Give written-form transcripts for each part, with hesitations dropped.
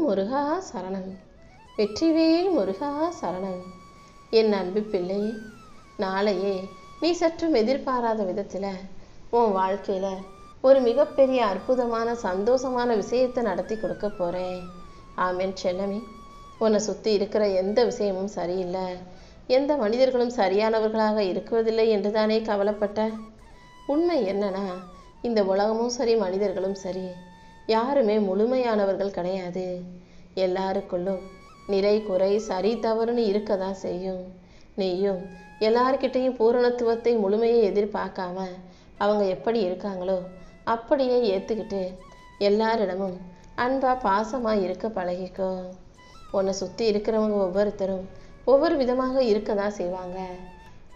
முருகா சரணம். வெற்றிவேல் முருகா சரணம். என் அன்பு பிள்ளை, நாளையே நீ சற்றும் எதிர்பாராத விதத்தில் உன் வாழ்க்கையில் ஒரு மிகப்பெரிய அற்புதமான சந்தோஷமான விஷயத்தை நடத்தி கொடுக்க போகிறேன். ஆமென் செல்லமே. உன்னை சுற்றி இருக்கிற எந்த விஷயமும் சரியில்லை, எந்த மனிதர்களும் சரியானவர்களாக இருக்குவதில்லை என்று தானே கவலைப்பட்ட. உண்மை என்னன்னா, இந்த உலகமும் சரி மனிதர்களும் சரி யாருமே முழுமையானவர்கள் கிடையாது. எல்லாருக்குள்ளும் நிறை குறை சரி தவறுன்னு இருக்க தான் செய்யும். நீயும் எல்லார்கிட்டையும் பூரணத்துவத்தை முழுமையை எதிர்பார்க்காம அவங்க எப்படி இருக்காங்களோ அப்படியே ஏற்றுக்கிட்டு எல்லாரிடமும் அன்பா பாசமாக இருக்க பழகிக்கோ. உன்னை சுற்றி இருக்கிறவங்க ஒவ்வொருத்தரும் ஒவ்வொரு விதமாக இருக்க தான் செய்வாங்க.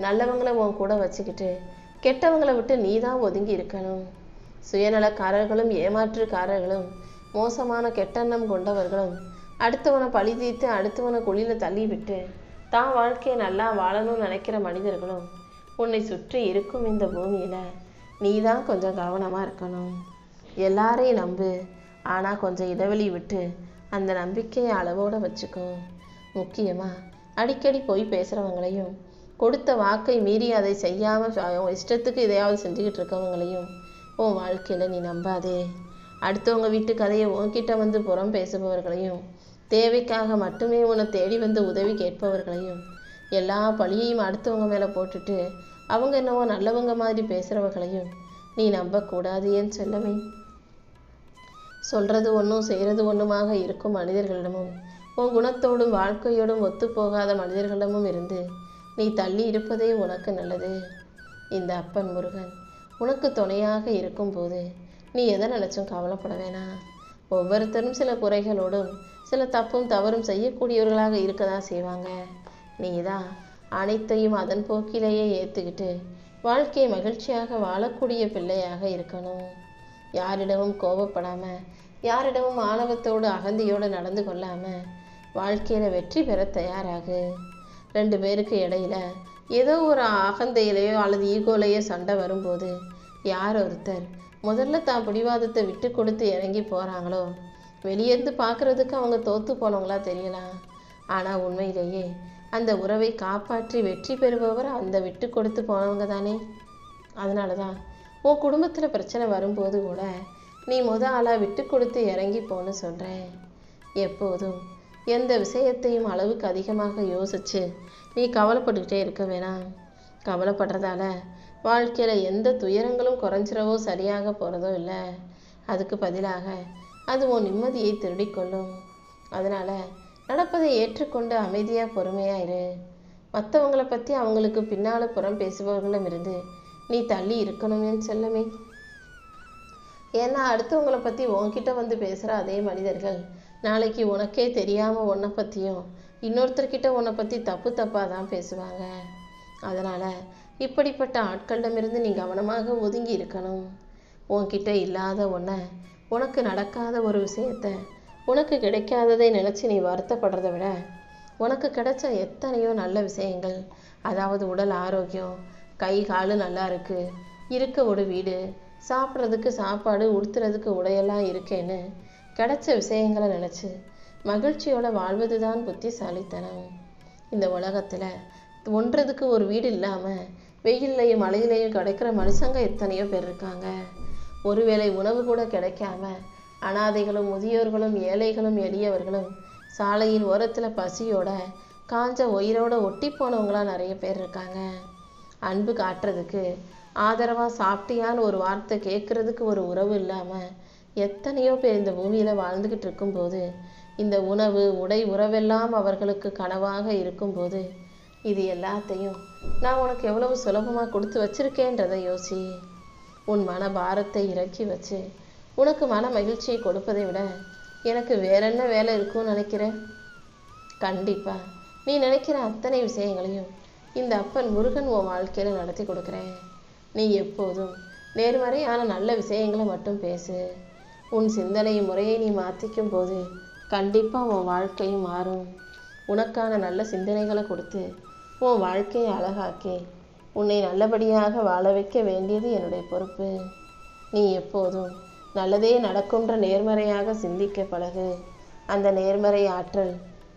நல்லவங்களை உன் கூட வச்சுக்கிட்டு கெட்டவங்களை விட்டு நீ தான் ஒதுங்கி இருக்கணும். சுயநலக்காரர்களும் ஏமாற்றுக்காரர்களும் மோசமான கெட்டெண்ணம் கொண்டவர்களும் அடுத்தவனை பழி தீர்த்து அடுத்தவனை குழியில் தள்ளி விட்டு தான் வாழ்க்கையை நல்லா வாழணும்னு நினைக்கிற மனிதர்களும் உன்னை சுற்றி இருக்கும் இந்த பூமியில் நீ தான் கொஞ்சம் கவனமாக இருக்கணும். எல்லாரையும் நம்பு, ஆனால் கொஞ்சம் இடைவெளி விட்டு அந்த நம்பிக்கையை அளவோடு வச்சுக்கோ. முக்கியமாக அடிக்கடி போய் பேசுகிறவங்களையும் கொடுத்த வாக்கை மீறி அதை செய்யாமல் இஷ்டத்துக்கு எதையாவது செஞ்சுக்கிட்டு இருக்கவங்களையும் உன் வாழ்க்கையில் நீ நம்பாதே. அடுத்தவங்க வீட்டு கதையை உன்கிட்ட வந்து புறம் பேசுபவர்களையும் தேவைக்காக மட்டுமே உன்னை தேடி வந்து உதவி கேட்பவர்களையும் எல்லா பழியையும் அடுத்தவங்க மேலே போட்டுட்டு அவங்க என்னவோ நல்லவங்க மாதிரி பேசுகிறவர்களையும் நீ நம்பக்கூடாது என் செல்லமே. சொல்கிறது ஒன்றும் செய்கிறது ஒன்றுமாக இருக்கும் மனிதர்களிடமும் உன் குணத்தோடும் வாழ்க்கையோடும் ஒத்துப்போகாத மனிதர்களிடமும் இருந்து நீ தள்ளி இருப்பதே உனக்கு நல்லது. இந்த அப்பன் முருகன் உனக்கு துணையாக இருக்கும்போது நீ எதை நினச்சும் கவலைப்பட வேணாம். ஒவ்வொருத்தரும் சில குறைகளோடும் சில தப்பும் தவறும் செய்யக்கூடியவர்களாக இருக்க தான் செய்வாங்க. நீ தான் அனைத்தையும் அதன் போக்கிலேயே ஏற்றுக்கிட்டு வாழ்க்கையை மகிழ்ச்சியாக வாழக்கூடிய பிள்ளையாக இருக்கணும். யாரிடமும் கோபப்படாமல் யாரிடமும் ஆணவத்தோடு அகந்தியோடு நடந்து கொள்ளாமல் வாழ்க்கையில் வெற்றி பெற தயாராகு. 2 பேருக்கு இடையில ஏதோ ஒரு அகந்தையிலையோ அல்லது ஈகோலையோ சண்டை வரும்போது யார் ஒருத்தர் முதல்ல தான் பிடிவாதத்தை விட்டு கொடுத்து இறங்கி போகிறாங்களோ வெளியேருந்து பார்க்குறதுக்கு அவங்க தோற்று போனவங்களா தெரியலாம். ஆனால் உண்மையிலேயே அந்த உறவை காப்பாற்றி வெற்றி பெறுபவர் அந்த விட்டு கொடுத்து போனவங்க தானே. அதனால தான் உன் குடும்பத்தில் பிரச்சனை வரும்போது கூட நீ ஆளாக விட்டு கொடுத்து இறங்கி போன்னு சொல்கிறேன். எப்போதும் எந்த விஷயத்தையும் அளவுக்கு அதிகமாக யோசித்து நீ கவலைப்பட்டுக்கிட்டே இருக்க வேணாம். கவலைப்படுறதால வாழ்க்கையில் எந்த துயரங்களும் குறைஞ்சிரவோ சரியாக போகிறதோ இல்லை. அதுக்கு பதிலாக அது உன் நிம்மதியை திருடிக்கொள்ளும். அதனால் நடப்பதை ஏற்றுக்கொண்டு அமைதியாக பொறுமையாக இரு. மற்றவங்களை பற்றி அவங்களுக்கு பின்னால் புறம் பேசுபவர்களும் இருந்து நீ தள்ளி இருக்கணும்னு செல்லமே. ஏன்னா அடுத்தவங்களை பற்றி உன்கிட்ட வந்து பேசுகிற அதே மனிதர்கள் நாளைக்கு உனக்கே தெரியாமல் உன்னை பற்றியும் இன்னொருத்தர்கிட்ட உன்னை பற்றி தப்பாக தான் பேசுவாங்க. அதனால் இப்படிப்பட்ட ஆட்களிடமிருந்து நீ கவனமாக ஒதுங்கி இருக்கணும். உன்கிட்ட இல்லாத ஒன்றை, உனக்கு நடக்காத ஒரு விஷயத்தை, உனக்கு கிடைக்காததை நினச்சி நீ வருத்தப்படுறதை விட உனக்கு கிடைச்ச எத்தனையோ நல்ல விஷயங்கள், அதாவது உடல் ஆரோக்கியம், கை கால் நல்லா இருக்கு, இருக்க ஒரு வீடு, சாப்பிட்றதுக்கு சாப்பாடு, உடுத்துறதுக்கு உடையெல்லாம் இருக்கேன்னு கிடைச்ச விஷயங்களை நினச்சி மகிழ்ச்சியோட வாழ்வது தான் புத்திசாலித்தனம். இந்த உலகத்தில் ஒன்றதுக்கு ஒரு வீடு இல்லாமல் வெயில்லையும் மழையிலையும் கிடைக்கிற மனுஷங்க எத்தனையோ பேர் இருக்காங்க. ஒருவேளை உணவு கூட கிடைக்காம அனாதைகளும் முதியோர்களும் ஏழைகளும் எளியவர்களும் சாலையின் ஓரத்தில் பசியோட காஞ்ச உயிரோட ஒட்டி போனவங்களாம் நிறைய பேர் இருக்காங்க. அன்பு காட்டுறதுக்கு ஆதரவாக சாப்பிட்டியான்னு ஒரு வார்த்தை கேட்குறதுக்கு ஒரு உறவு இல்லாமல் எத்தனையோ பேர் இந்த பூமியில் வாழ்ந்துக்கிட்டு இருக்கும்போது, இந்த உணவு உடை உறவெல்லாம் அவர்களுக்கு கனவாக இருக்கும்போது, இது எல்லாத்தையும் நான் உனக்கு எவ்வளவு சுலபமாக கொடுத்து வச்சிருக்கேன்றதை யோசி. உன் மன பாரத்தை இறக்கி வச்சு உனக்கு மன மகிழ்ச்சியை கொடுப்பதை விட எனக்கு வேற என்ன வேலை இருக்கும்னு நினைக்கிறேன்? கண்டிப்பாக நீ நினைக்கிற அத்தனை விஷயங்களையும் இந்த அப்பன் முருகன் உன் வாழ்க்கையில் நடத்தி கொடுக்குறேன். நீ எப்போதும் நேர்மறையான நல்ல விஷயங்களை மட்டும் பேசு. உன் சிந்தனை முறையை நீ மாற்றிக்கும் போது கண்டிப்பாக உன் வாழ்க்கையும் மாறும். உனக்கான நல்ல சிந்தனைகளை கொடுத்து உன் வாழ்க்கையை அழகாக்கி உன்னை நல்லபடியாக வாழ வைக்க வேண்டியது என்னுடைய பொறுப்பு. நீ எப்போதும் நல்லதே நடக்கும்ன்ற நேர்மறையாக சிந்திக்க பழகு. அந்த நேர்மறை ஆற்றல்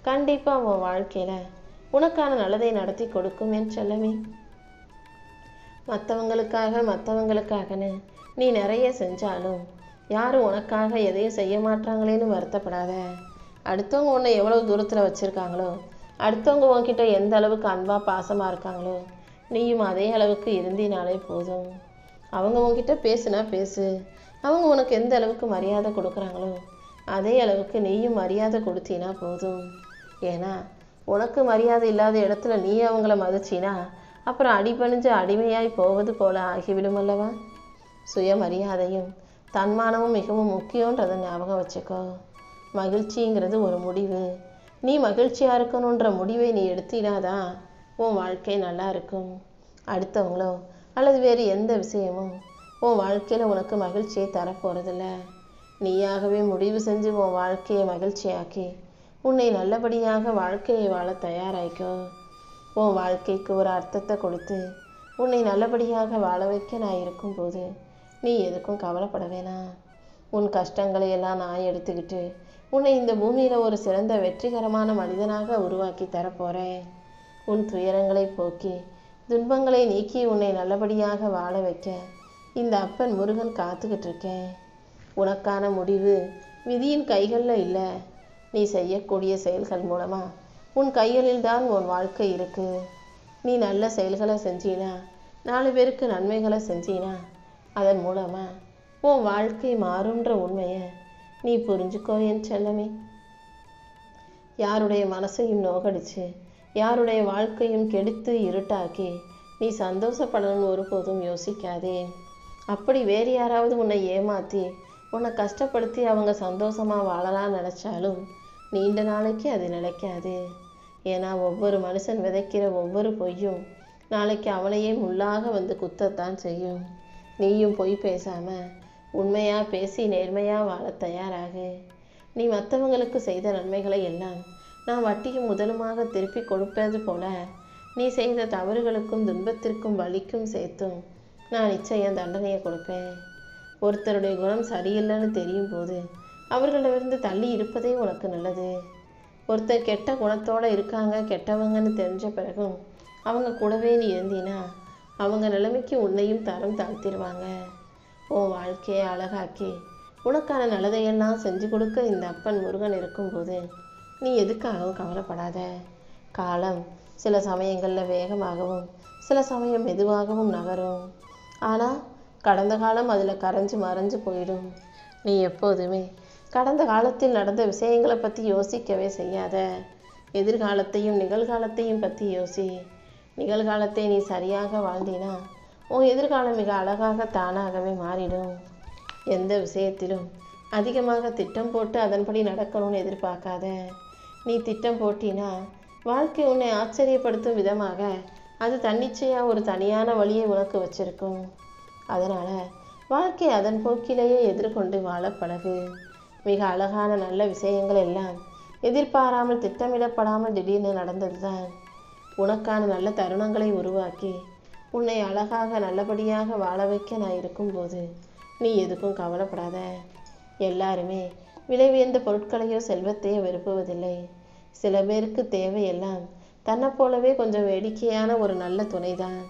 கண்டிப்பாக உன் வாழ்க்கையில் உனக்கான நல்லதை நடத்தி கொடுக்கும் என் செல்லமே. மற்றவங்களுக்காகன்னு நீ நிறைய செஞ்சாலும் யாரும் உனக்காக எதையும் செய்ய மாட்டாங்களேன்னு வருத்தப்படாத. அடுத்தவங்க உன்னை எவ்வளோ தூரத்தில் வச்சுருக்காங்களோ, அடுத்தவங்க உன்கிட்ட எந்த அளவுக்கு அன்பாக பாசமாக இருக்காங்களோ, நீயும் அதே அளவுக்கு இருந்தினாலே போதும். அவங்க உன்கிட்ட பேசுனா பேசு. அவங்க உனக்கு எந்த அளவுக்கு மரியாதை கொடுக்குறாங்களோ அதே அளவுக்கு நீயும் மரியாதை கொடுத்தீனா போதும். ஏன்னா உனக்கு மரியாதை இல்லாத இடத்துல நீ அவங்கள மதிச்சினா அப்புறம் அடிபணிஞ்சு அடிமையாய் போவது போல ஆகிவிடும் அல்லவா. சுயமரியாதையும் தன்மானமும் மிகவும் முக்கியன்றதை ஞாபகம் வச்சுக்கோ. மகிழ்ச்சிங்கிறது ஒரு முடிவு. நீ மகிழ்ச்சியாக இருக்கணுன்ற முடிவை நீ எடுத்தினாதான் உன் வாழ்க்கை நல்லா இருக்கும். அடுத்தவங்களோ அல்லது வேறு எந்த விஷயமும் உன் வாழ்க்கையில் உனக்கு மகிழ்ச்சியை தரப்போகிறதில்ல. நீயாகவே முடிவு செஞ்சு உன் வாழ்க்கையை மகிழ்ச்சியாக்கி உன்னை நல்லபடியாக வாழ்க்கையை வாழ தயாராயிக்கோ. உன் வாழ்க்கைக்கு ஒரு அர்த்தத்தை கொடுத்து உன்னை நல்லபடியாக வாழ வைக்க நான் இருக்கும்போது நீ எதுக்கும் கவலைப்பட வேணாம். உன் கஷ்டங்களை எல்லாம் நான் எடுத்துக்கிட்டு உன்னை இந்த பூமியில் ஒரு சிறந்த வெற்றிகரமான மனிதனாக உருவாக்கி தரப்போகிறேன். உன் துயரங்களை போக்கி துன்பங்களை நீக்கி உன்னை நல்லபடியாக வாழ வைக்க இந்த அப்பன் முருகன் காத்துக்கிட்டு இருக்கேன். உனக்கான முடிவு விதியின் கைகளில் இல்லை. நீ செய்யக்கூடிய செயல்கள் மூலமாக உன் கைகளில் தான் உன் வாழ்க்கை இருக்குது. நீ நல்ல செயல்களை செஞ்சினா, 4 பேருக்கு நன்மைகளை செஞ்சினா, அதன் மூலமாக உன் வாழ்க்கை மாறுன்ற உண்மையை நீ புரிஞ்சுக்கோ என் செல்லமே. யாருடைய மனசையும் நோகடிச்சு யாருடைய வாழ்க்கையும் கெடுத்து இருட்டாக்கி நீ சந்தோஷப்படணும்னு ஒருபோதும் யோசிக்காதே. அப்படி வேறு யாராவது உன்னை ஏமாற்றி உன்னை கஷ்டப்படுத்தி அவங்க சந்தோஷமாக வாழலாம்னு நினச்சாலும் நீண்ட நாளைக்கு அது நிலைக்காது. ஏன்னா ஒவ்வொரு மனுஷன் விதைக்கிற ஒவ்வொரு பொய்யும் நாளைக்கு அவனையே முள்ளாக வந்து குத்தத்தான் செய்யும். நீயும் பொய் பேசாமல் உண்மையாக பேசி நேர்மையாக வாழ தயாராகு. நீ மற்றவங்களுக்கு செய்த நன்மைகளை எல்லாம் நான் வட்டியும் முதலுமாக திருப்பி கொடுப்பது போல நீ செய்த தவறுகளுக்கும் துன்பத்திற்கும் வலிக்கும் சேர்த்தும் நான் நிச்சயம் தண்டனையை கொடுப்பேன். ஒருத்தருடைய குணம் சரியில்லைன்னு தெரியும் போது அவர்களிடமிருந்து தள்ளி இருப்பதே உனக்கு நல்லது. ஒருத்தர் கெட்ட குணத்தோடு இருக்காங்க, கெட்டவங்கன்னு தெரிஞ்ச பிறகும் அவங்க கூடவே நீ இருந்தீனா அவங்க நிலைமைக்கு உன்னையும் தரம் தாழ்த்திடுவாங்க. உன் வாழ்க்கையை அழகாக்கி உனக்கான நல்லதையெல்லாம் செஞ்சு கொடுக்க இந்த அப்பன் முருகன் இருக்கும்போது நீ எதுக்காகவும் கவலைப்படாத. காலம் சில சமயங்களில் வேகமாகவும் சில சமயம் மெதுவாகவும் நகரும். ஆனால் கடந்த காலம் அதில் கரைஞ்சு மறைஞ்சு போயிடும். நீ எப்போதுமே கடந்த காலத்தில் நடந்த விஷயங்களை பற்றி யோசிக்கவே செய்யாத. எதிர்காலத்தையும் நிகழ்காலத்தையும் பற்றி யோசி. நிகழ்காலத்தை நீ சரியாக வாழ்ந்தினா உன் எதிர்காலம் மிக அழகாக தானாகவே மாறிடும். எந்த விஷயத்திலும் அதிகமாக திட்டம் போட்டு அதன்படி நடக்கணும்னு எதிர்பார்க்காத. நீ திட்டம் போட்டினா வாழ்க்கை உன்னை ஆச்சரியப்படுத்தும் விதமாக அது தன்னிச்சையாக ஒரு தனியான வழியை உனக்கு வச்சிருக்கும். அதனால் வாழ்க்கை அதன் போக்கிலேயே எதிர்கொண்டு வாழ பழகு. மிக அழகான நல்ல விஷயங்கள் எல்லாம் எதிர்பாராமல் திட்டமிடப்படாமல் திடீர்னு நடந்தது தான். உனக்கான நல்ல தருணங்களை உருவாக்கி உன்னை அழகாக நல்லபடியாக வாழ வைக்க நான் இருக்கும்போது நீ எதுக்கும் கவலைப்படாத. எல்லாருமே விலை உயர்ந்த பொருட்களையோ செல்வத்தையோ விரும்புவதில்லை. சில பேருக்கு தேவையெல்லாம் தன்னை போலவே கொஞ்சம் வேடிக்கையான ஒரு நல்ல துணைதான்.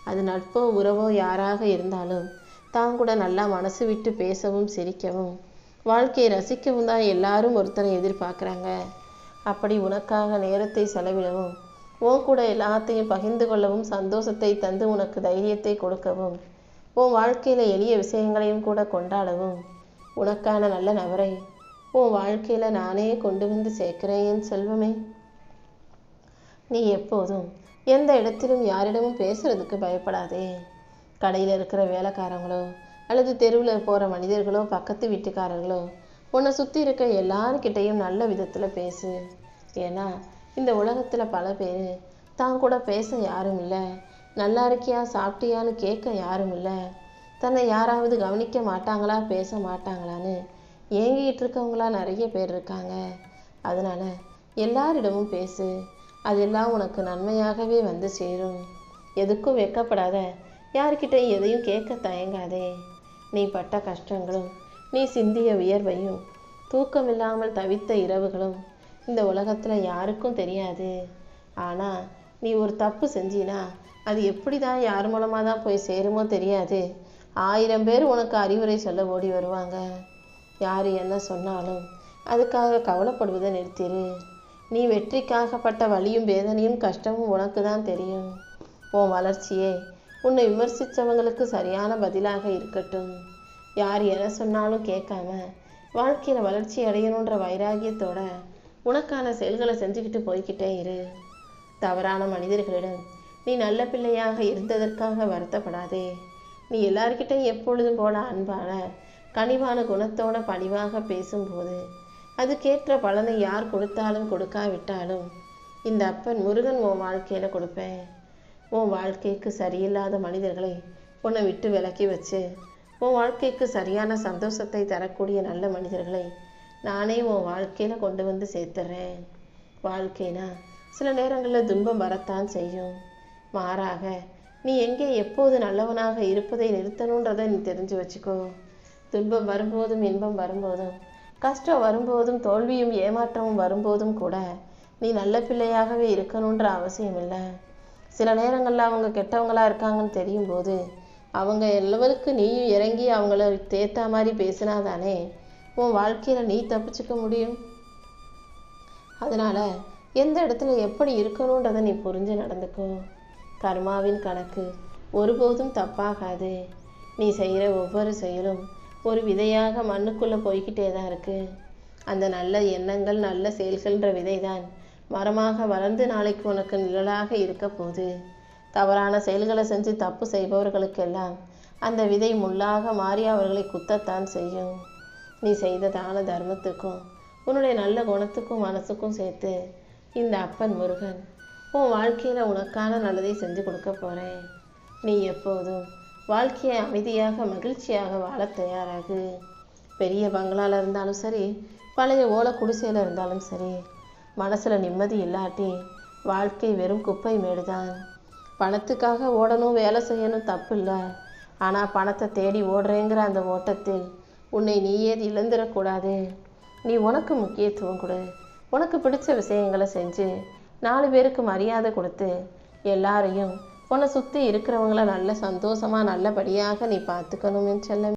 அது நட்போ உறவோ யாராக இருந்தாலும் தான் கூட நல்லா மனசு விட்டு பேசவும் சிரிக்கவும் வாழ்க்கையை ரசிக்கவும் தான் எல்லாரும் ஒருத்தரை எதிர்பார்க்குறாங்க. அப்படி உனக்காக நேரத்தை செலவிடவும் உன் கூட எல்லாத்தையும் பகிர்ந்து கொள்ளவும் சந்தோஷத்தை தந்து உனக்கு தைரியத்தை கொடுக்கவும் உன் வாழ்க்கையில் எளிய விஷயங்களையும் கூட கொண்டாடவும் உனக்கான நல்ல நபரை உன் வாழ்க்கையில் நானே கொண்டு வந்து சேர்க்கிறேன் என் செல்வமே. நீ எப்போதும் எந்த இடத்திலும் யாரிடமும் பேசுறதுக்கு பயப்படாதே. கடையில் இருக்கிற வேலைக்காரங்களோ அல்லது தெருவில் போகிற மனிதர்களோ பக்கத்து வீட்டுக்காரர்களோ உன்னை சுற்றி இருக்க எல்லாருக்கிட்டையும் நல்ல விதத்தில் பேசு. ஏன்னா இந்த உலகத்தில் பல பேர் தான் கூட பேச யாரும் இல்லை, நல்லா இருக்கியா சாப்பிட்டியான்னு கேட்க யாரும் இல்லை, தன்னை யாராவது கவனிக்க மாட்டாங்களா பேச மாட்டாங்களான்னு ஏங்கிட்டு இருக்கவங்களா நிறைய பேர் இருக்காங்க. அதனால் எல்லாரிடமும் பேசு. அதெல்லாம் உனக்கு நன்மையாகவே வந்து சேரும். எதுக்கும் வெட்கப்படாத. யார்கிட்ட எதையும் கேட்க தயங்காதே. நீ பட்ட கஷ்டங்களும் நீ சிந்திய வியர்வையும் தூக்கமில்லாமல் தவித்த இரவுகளும் இந்த உலகத்தில் யாருக்கும் தெரியாது. ஆனால் நீ ஒரு தப்பு செஞ்சினா அது எப்படி தான் யார் மூலமாக தான் போய் சேருமோ தெரியாது. 1000 பேர் உனக்கு அறிவுரை சொல்ல ஓடி வருவாங்க. யார் என்ன சொன்னாலும் அதுக்காக கவலைப்படுவதை நிறுத்திடு. நீ வெற்றிக்காகப்பட்ட வலியும் வேதனையும் கஷ்டமும் உனக்கு தான் தெரியும். உன் வளர்ச்சியே உன்னை விமர்சித்தவங்களுக்கு சரியான பதிலாக இருக்கட்டும். யார் என்ன சொன்னாலும் கேட்காம வாழ்க்கையில் வளர்ச்சி அடையணுன்ற வைராகியத்தோட உனக்கான செயல்களை செஞ்சுக்கிட்டு போய்கிட்டே இரு. தவறான மனிதர்களிடம் நீ நல்ல பிள்ளையாக இருந்ததற்காக வருத்தப்படாதே. நீ எல்லார்கிட்டையும் எப்பொழுதும் போல அன்பான கனிவான குணத்தோட பணிவாக பேசும்போது அதுக்கேற்ற பலனை யார் கொடுத்தாலும் கொடுக்காவிட்டாலும் இந்த அப்பன் முருகன் உன் வாழ்க்கையில் கொடுப்பேன். உன் வாழ்க்கைக்கு சரியில்லாத மனிதர்களை உன்னை விட்டு விலக்கி வச்சு உன் வாழ்க்கைக்கு சரியான சந்தோஷத்தை தரக்கூடிய நல்ல மனிதர்களை நானே உன் வாழ்க்கையில் கொண்டு வந்து சேர்த்துறேன். வாழ்க்கைனா சில நேரங்களில் துன்பம் வரத்தான் செய்யும். மாறாக நீ எங்கே எப்போது நல்லவனாக இருப்பதை நிறுத்தணுன்றதை நீ தெரிஞ்சு வச்சுக்கோ. துன்பம் வரும்போதும் இன்பம் வரும்போதும் கஷ்டம் வரும்போதும் தோல்வியும் ஏமாற்றமும் வரும்போதும் கூட நீ நல்ல பிள்ளையாகவே இருக்கணுன்ற அவசியம் இல்லை. சில நேரங்களில் அவங்க கெட்டவங்களா இருக்காங்கன்னு தெரியும் போது அவங்க லெவலுக்கு நீயும் இறங்கி அவங்கள தேத்தா மாதிரி பேசினாதானே உன் வாழ்க்கையில் நீ தப்பிச்சுக்க முடியும். அதனால எந்த இடத்துல எப்படி இருக்கணுன்றதை நீ புரிஞ்சு நடந்துக்கோ. கர்மாவின் கணக்கு ஒருபோதும் தப்பாகாது. நீ செய்கிற ஒவ்வொரு செயலும் ஒரு விதையாக மண்ணுக்குள்ளே போய்கிட்டே தான் இருக்கு. அந்த நல்ல எண்ணங்கள் நல்ல செயல்கள்ன்ற விதை தான் மரமாக வளர்ந்து நாளைக்கு உனக்கு நிழலாக இருக்க போகுது. தவறான செயல்களை செஞ்சு தப்பு செய்பவர்களுக்கெல்லாம் அந்த விதை முள்ளாக மாறி அவர்களை குத்தத்தான் செய்யும். நீ செய்த தான தர்மத்துக்கும் உன்னுடைய நல்ல குணத்துக்கும் மனசுக்கும் சேர்த்து இந்த அப்பன் முருகன் உன் வாழ்க்கையில் உனக்கான நல்லதை செஞ்சு கொடுக்க போகிறேன். நீ எப்போதும் வாழ்க்கையை அமைதியாக மகிழ்ச்சியாக வாழ தயாராகு. பெரிய பங்களாவில் இருந்தாலும் சரி, பழைய ஓலை குடிசையில் இருந்தாலும் சரி, மனசில் நிம்மதி இல்லாட்டி வாழ்க்கை வெறும் குப்பை மேடுதான். பணத்துக்காக ஓடணும் வேலை செய்யணும் தப்பு இல்லை. ஆனால் பணத்தை தேடி ஓடுறேங்கிற அந்த ஓட்டத்தில் உன்னை நீயே இழந்துடக்கூடாது. நீ உனக்கு முக்கியத்துவம் கொடு. உனக்கு பிடிச்ச விஷயங்களை செஞ்சு 4 பேருக்கு மரியாதை கொடுத்து எல்லாரையும் உன்னை சுற்றி இருக்கிறவங்கள நல்ல சந்தோஷமாக நல்லபடியாக நீ பார்த்துக்கணும் என் செல்லம்.